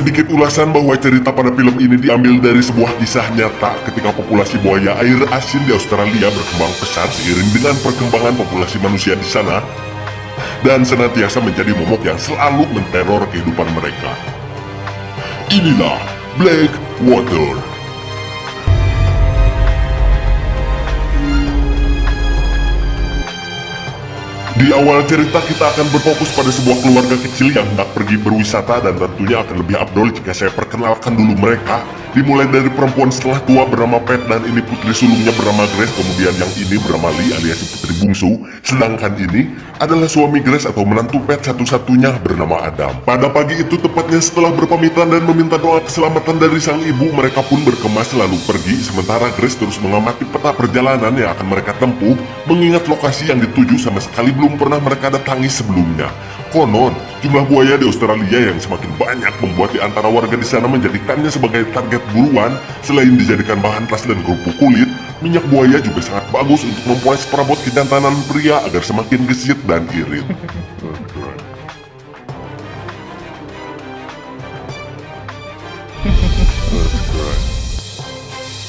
Sedikit ulasan bahwa cerita pada film ini diambil dari sebuah kisah nyata ketika populasi buaya air asin di Australia berkembang pesat seiring dengan perkembangan populasi manusia di sana dan senantiasa menjadi momok yang selalu menteror kehidupan mereka. Inilah Blackwater. Di awal cerita kita akan berfokus pada sebuah keluarga kecil yang hendak pergi berwisata dan tentunya akan lebih abdol jika saya perkenalkan dulu mereka. Dimulai dari perempuan setelah tua bernama Pat dan ini putri sulungnya bernama Grace, kemudian yang ini bernama Lee alias putri bungsu. Sedangkan ini adalah suami Grace atau menantu Pat satu-satunya bernama Adam. Pada pagi itu tepatnya setelah berpamitan dan meminta doa keselamatan dari sang ibu, mereka pun berkemas lalu pergi sementara Grace terus mengamati peta perjalanan yang akan mereka tempuh mengingat lokasi yang dituju sama sekali belum pernah mereka datangi sebelumnya. Konon, jumlah buaya di Australia yang semakin banyak membuat di antara warga di sana menjadikannya sebagai target buruan. Selain dijadikan bahan tas dan kerupuk kulit, minyak buaya juga sangat bagus untuk mempuas perabot kejantanan pria agar semakin gesit dan irit.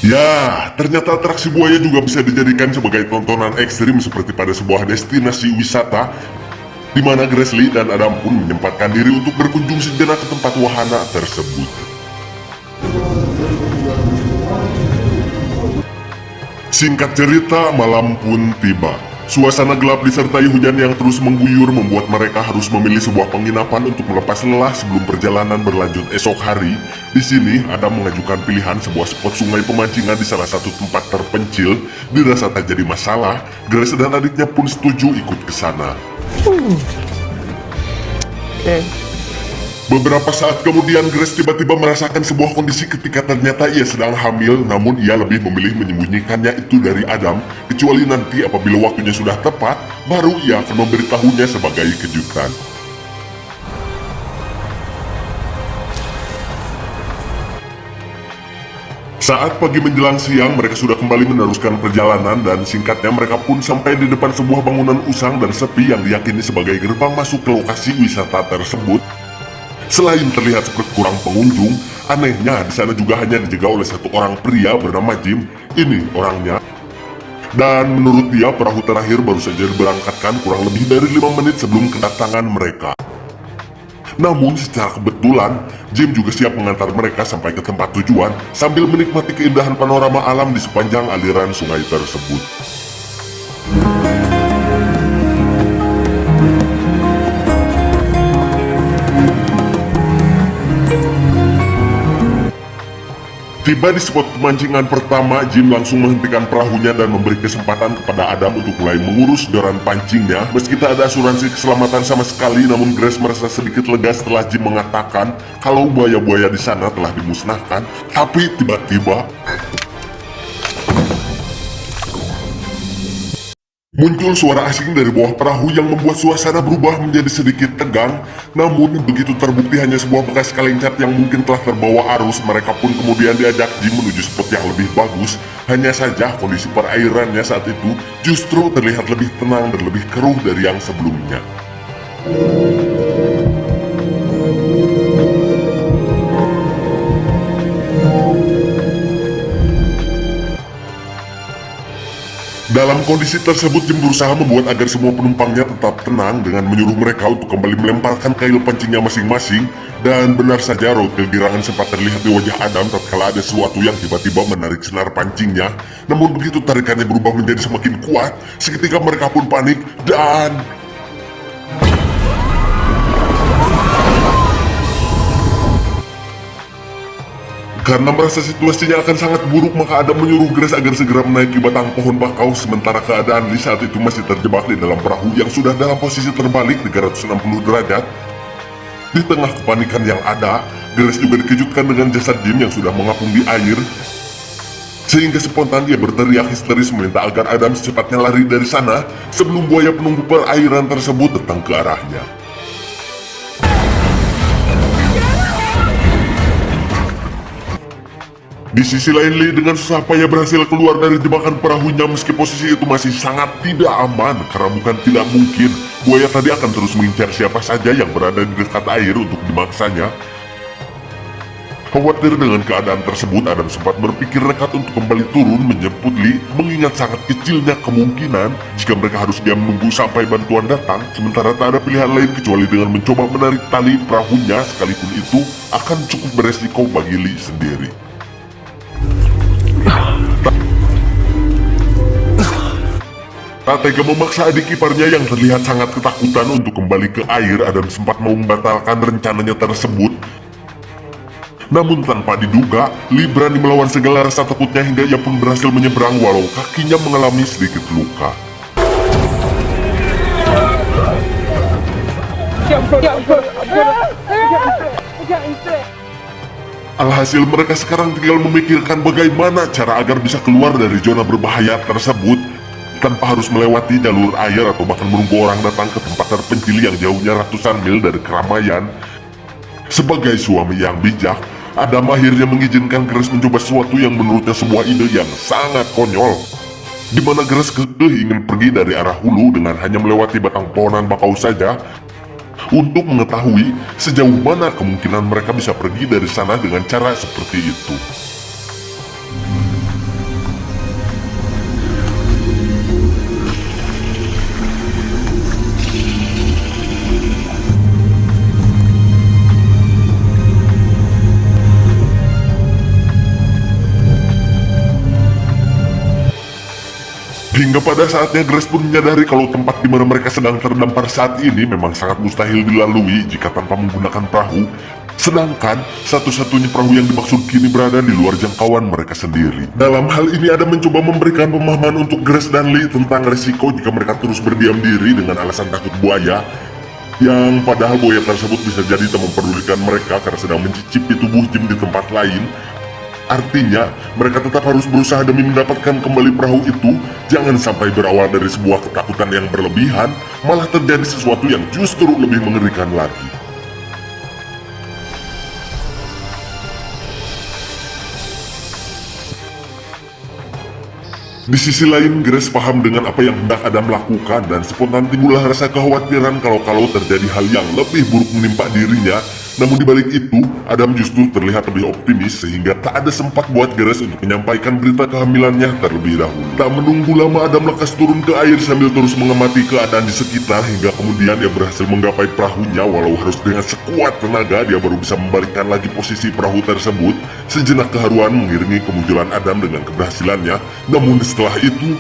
Ya, ternyata atraksi buaya juga bisa dijadikan sebagai tontonan ekstrim seperti pada sebuah destinasi wisata di mana Grace Lee dan Adam pun menyempatkan diri untuk berkunjung sejenak ke tempat wahana tersebut. Singkat cerita, malam pun tiba. Suasana gelap disertai hujan yang terus mengguyur membuat mereka harus memilih sebuah penginapan untuk melepas lelah sebelum perjalanan berlanjut esok hari. Di sini, Adam mengajukan pilihan sebuah spot sungai pemancingan di salah satu tempat terpencil. Dirasa tak jadi masalah, Grace dan adiknya pun setuju ikut ke sana. Beberapa saat kemudian Grace tiba-tiba merasakan sebuah kondisi ketika ternyata ia sedang hamil, namun ia lebih memilih menyembunyikannya itu dari Adam, kecuali nanti apabila waktunya sudah tepat, baru ia akan memberitahunya sebagai kejutan. Saat pagi menjelang siang, mereka sudah kembali meneruskan perjalanan dan singkatnya mereka pun sampai di depan sebuah bangunan usang dan sepi yang diyakini sebagai gerbang masuk ke lokasi wisata tersebut. Selain terlihat seperti kurang pengunjung, anehnya di sana juga hanya dijaga oleh satu orang pria bernama Jim. Ini orangnya. Dan menurut dia, perahu terakhir baru saja diberangkatkan kurang lebih dari 5 menit sebelum kedatangan mereka. Namun secara kebetulan, Jim juga siap mengantar mereka sampai ke tempat tujuan sambil menikmati keindahan panorama alam di sepanjang aliran sungai tersebut. Tiba di spot pemancingan pertama, Jim langsung menghentikan perahunya dan memberi kesempatan kepada Adam untuk mulai mengurus doran pancingnya. Meski tak ada asuransi keselamatan sama sekali, namun Grace merasa sedikit lega setelah Jim mengatakan kalau buaya-buaya di sana telah dimusnahkan. Tapi tiba-tiba muncul suara asing dari bawah perahu yang membuat suasana berubah menjadi sedikit tegang. Namun begitu terbukti hanya sebuah bekas kaleng cat yang mungkin telah terbawa arus, mereka pun kemudian diajak Jim menuju spot yang lebih bagus. Hanya saja kondisi perairannya saat itu justru terlihat lebih tenang dan lebih keruh dari yang sebelumnya. Dalam kondisi tersebut, Jim berusaha membuat agar semua penumpangnya tetap tenang dengan menyuruh mereka untuk kembali melemparkan kail pancingnya masing-masing. Dan benar saja raut kegembiraan sempat terlihat di wajah Adam tatkala ada sesuatu yang tiba-tiba menarik senar pancingnya. Namun begitu tarikannya berubah menjadi semakin kuat, seketika mereka pun panik dan karena merasa situasinya akan sangat buruk, maka Adam menyuruh Grace agar segera menaiki batang pohon bakau sementara keadaan Lee saat itu masih terjebak di dalam perahu yang sudah dalam posisi terbalik 360 derajat. Di tengah kepanikan yang ada, Grace juga dikejutkan dengan jasad Jim yang sudah mengapung di air. Sehingga spontan dia berteriak histeris meminta agar Adam secepatnya lari dari sana sebelum buaya penunggu perairan tersebut datang ke arahnya. Di sisi lain, Lee dengan susah payah berhasil keluar dari jebakan perahunya meski posisi itu masih sangat tidak aman karena bukan tidak mungkin buaya tadi akan terus mengincar siapa saja yang berada di dekat air untuk dimaksanya. Khawatir dengan keadaan tersebut, Adam sempat berpikir nekat untuk kembali turun menjemput Lee, mengingat sangat kecilnya kemungkinan jika mereka harus diam menunggu sampai bantuan datang, sementara tak ada pilihan lain kecuali dengan mencoba menarik tali perahunya, sekalipun itu akan cukup beresiko bagi Lee sendiri. Tak tega memaksa adik iparnya yang terlihat sangat ketakutan untuk kembali ke air, Adam sempat mau membatalkan rencananya tersebut. Namun tanpa diduga, Lee berani melawan segala rasa takutnya hingga ia pun berhasil menyeberang walau kakinya mengalami sedikit luka. Alhasil mereka sekarang tinggal memikirkan bagaimana cara agar bisa keluar dari zona berbahaya tersebut tanpa harus melewati jalur air atau bahkan menunggu orang datang ke tempat terpencil yang jauhnya ratusan mil dari keramaian. Sebagai suami yang bijak, Adam akhirnya mengizinkan Grace mencoba sesuatu yang menurutnya sebuah ide yang sangat konyol, di mana Grace kekeh ingin pergi dari arah hulu dengan hanya melewati batang pohonan bakau saja untuk mengetahui sejauh mana kemungkinan mereka bisa pergi dari sana dengan cara seperti itu. Hingga pada saatnya Grace pun menyadari kalau tempat di mana mereka sedang terdampar saat ini memang sangat mustahil dilalui jika tanpa menggunakan perahu. Sedangkan satu-satunya perahu yang dimaksud kini berada di luar jangkauan mereka sendiri. Dalam hal ini Adam mencoba memberikan pemahaman untuk Grace dan Lee tentang resiko jika mereka terus berdiam diri dengan alasan takut buaya, yang padahal buaya tersebut bisa jadi tak memperdulikan mereka karena sedang mencicipi tubuh Jim di tempat lain. Artinya, mereka tetap harus berusaha demi mendapatkan kembali perahu itu. Jangan sampai berawal dari sebuah ketakutan yang berlebihan, malah terjadi sesuatu yang justru lebih mengerikan lagi. Di sisi lain, Grace paham dengan apa yang hendak Adam lakukan dan spontan timbullah rasa kekhawatiran kalau terjadi hal yang lebih buruk menimpa dirinya. Namun dibalik itu, Adam justru terlihat lebih optimis sehingga tak ada sempat buat Grace untuk menyampaikan berita kehamilannya terlebih dahulu. Tak menunggu lama, Adam lekas turun ke air sambil terus mengamati keadaan di sekitar hingga kemudian dia berhasil menggapai perahunya. Walau harus dengan sekuat tenaga, dia baru bisa membalikkan lagi posisi perahu tersebut. Sejenak keharuan mengiringi kemunculan Adam dengan keberhasilannya. Namun setelah itu,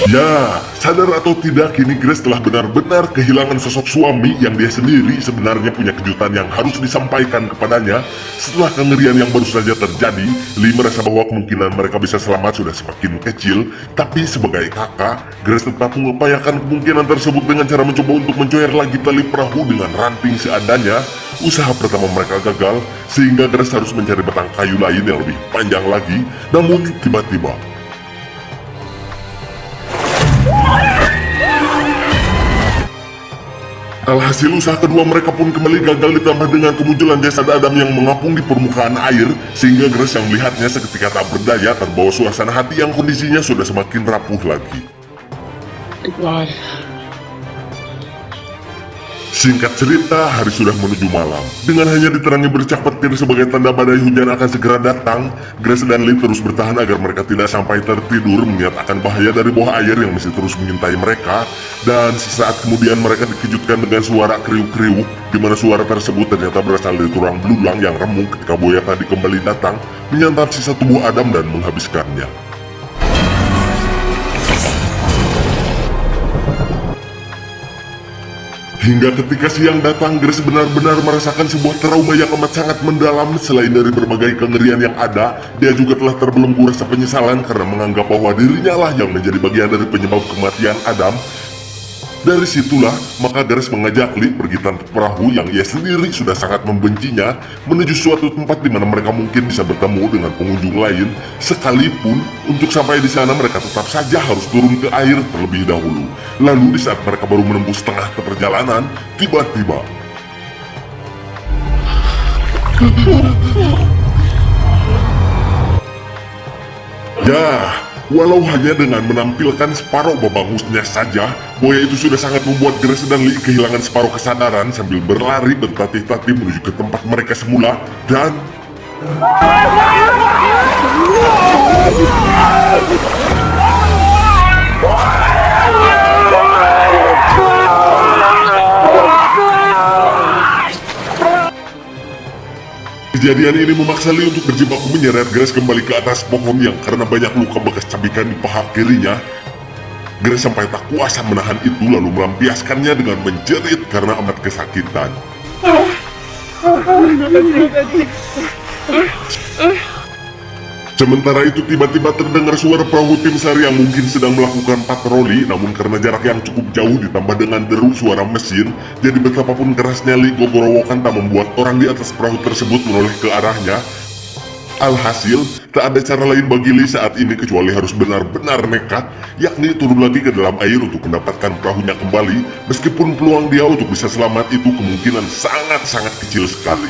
ya, sadar atau tidak, kini Grace telah benar-benar kehilangan sosok suami yang dia sendiri sebenarnya punya kejutan yang harus disampaikan kepadanya. Setelah kengerian yang baru saja terjadi, Lee merasa bahwa kemungkinan mereka bisa selamat sudah semakin kecil. Tapi sebagai kakak, Grace tetap mengupayakan kemungkinan tersebut dengan cara mencoba untuk mencoyer lagi tali perahu dengan ranting seadanya. Usaha pertama mereka gagal, sehingga Grace harus mencari batang kayu lain yang lebih panjang lagi. Namun tiba-tiba, alhasil usaha kedua mereka pun kembali gagal ditambah dengan kemunculan jasad Adam yang mengapung di permukaan air, sehingga Grace yang melihatnya seketika tak berdaya terbawa suasana hati yang kondisinya sudah semakin rapuh lagi. God. Singkat cerita, hari sudah menuju malam. Dengan hanya diterangi bercak petir sebagai tanda badai hujan akan segera datang, Grace dan Lee terus bertahan agar mereka tidak sampai tertidur mengingat akan bahaya dari bawah air yang masih terus mengintai mereka. Dan sesaat kemudian mereka dikejutkan dengan suara kriuk-kriuk, di mana suara tersebut ternyata berasal dari tulang belulang yang remuk ketika buaya tadi kembali datang, menyantap sisa tubuh Adam dan menghabiskannya. Hingga ketika siang datang, Grace benar-benar merasakan sebuah trauma yang amat sangat mendalam. Selain dari berbagai kengerian yang ada, dia juga telah terbelenggu rasa penyesalan karena menganggap bahwa dirinya lah yang menjadi bagian dari penyebab kematian Adam. Dari situlah, maka Grace mengajak Lee pergi tanpa perahu yang ia sendiri sudah sangat membencinya menuju suatu tempat di mana mereka mungkin bisa bertemu dengan pengunjung lain. Sekalipun untuk sampai di sana mereka tetap saja harus turun ke air terlebih dahulu. Lalu di saat mereka baru menembus setengah perjalanan, tiba-tiba ya, Walau hanya dengan menampilkan separuh babangusnya saja, buaya itu sudah sangat membuat Grace dan Lee kehilangan separuh kesadaran sambil berlari bertatih-tatih menuju ke tempat mereka semula dan... Kejadian ini memaksa Lee untuk berjibaku menyeret Grace kembali ke atas pohon yang karena banyak luka bekas cabikan di paha kirinya. Grace sampai tak kuasa menahan itu lalu melampiaskannya dengan menjerit karena amat kesakitan. Sementara itu tiba-tiba terdengar suara perahu tim SAR yang mungkin sedang melakukan patroli, namun karena jarak yang cukup jauh ditambah dengan deru suara mesin, jadi betapapun kerasnya Lee Gogorowokan tak membuat orang di atas perahu tersebut menoleh ke arahnya. Alhasil, tak ada cara lain bagi Lee saat ini kecuali harus benar-benar nekat, yakni turun lagi ke dalam air untuk mendapatkan perahunya kembali, meskipun peluang dia untuk bisa selamat itu kemungkinan sangat-sangat kecil sekali.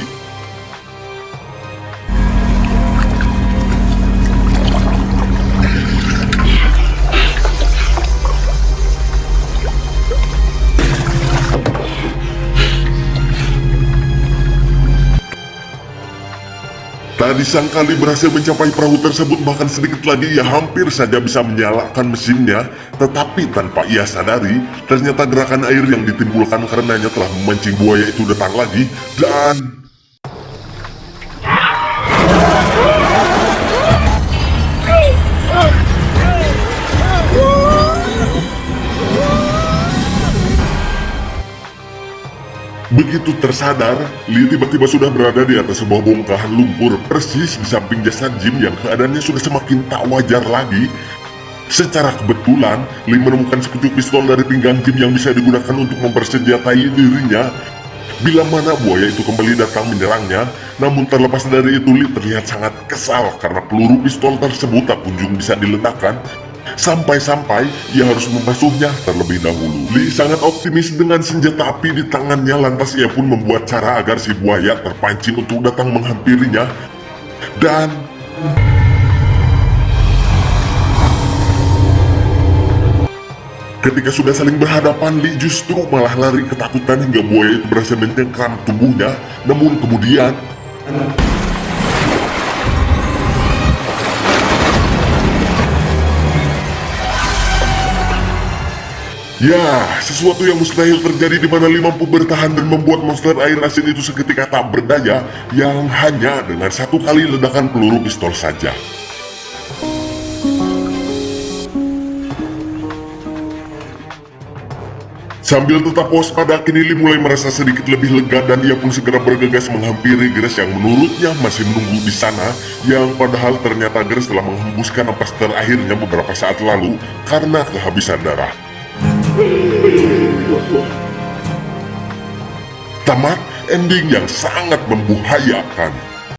Tak disangka Lee berhasil mencapai perahu tersebut, bahkan sedikit lagi ia hampir saja bisa menyalakan mesinnya. Tetapi tanpa ia sadari, ternyata gerakan air yang ditimbulkan karenanya telah memancing buaya itu datang lagi dan... Begitu tersadar, Lee tiba-tiba sudah berada di atas sebuah bongkahan lumpur persis di samping jasad Jim yang keadaannya sudah semakin tak wajar lagi. Secara kebetulan, Lee menemukan sepucuk pistol dari pinggang Jim yang bisa digunakan untuk mempersenjatai dirinya. Bila mana buaya itu kembali datang menyerangnya, namun terlepas dari itu Lee terlihat sangat kesal karena peluru pistol tersebut tak kunjung bisa diledakkan. Sampai-sampai ia harus membasuhnya terlebih dahulu. Lee sangat optimis dengan senjata api di tangannya, lantas ia pun membuat cara agar si buaya terpancing untuk datang menghampirinya. Dan... ketika sudah saling berhadapan, Lee justru malah lari ketakutan hingga buaya itu berhasil mencengkram tubuhnya. Namun kemudian... ya, sesuatu yang mustahil terjadi di mana Lee mampu bertahan dan membuat monster air asin itu seketika tak berdaya, yang hanya dengan satu kali ledakan peluru pistol saja. Sambil tetap waspada, kini Lee mulai merasa sedikit lebih lega dan ia pun segera bergegas menghampiri Grace yang menurutnya masih menunggu di sana, yang padahal ternyata Grace telah menghembuskan napas terakhirnya beberapa saat lalu karena kehabisan darah. Tamat ending yang sangat membahayakan.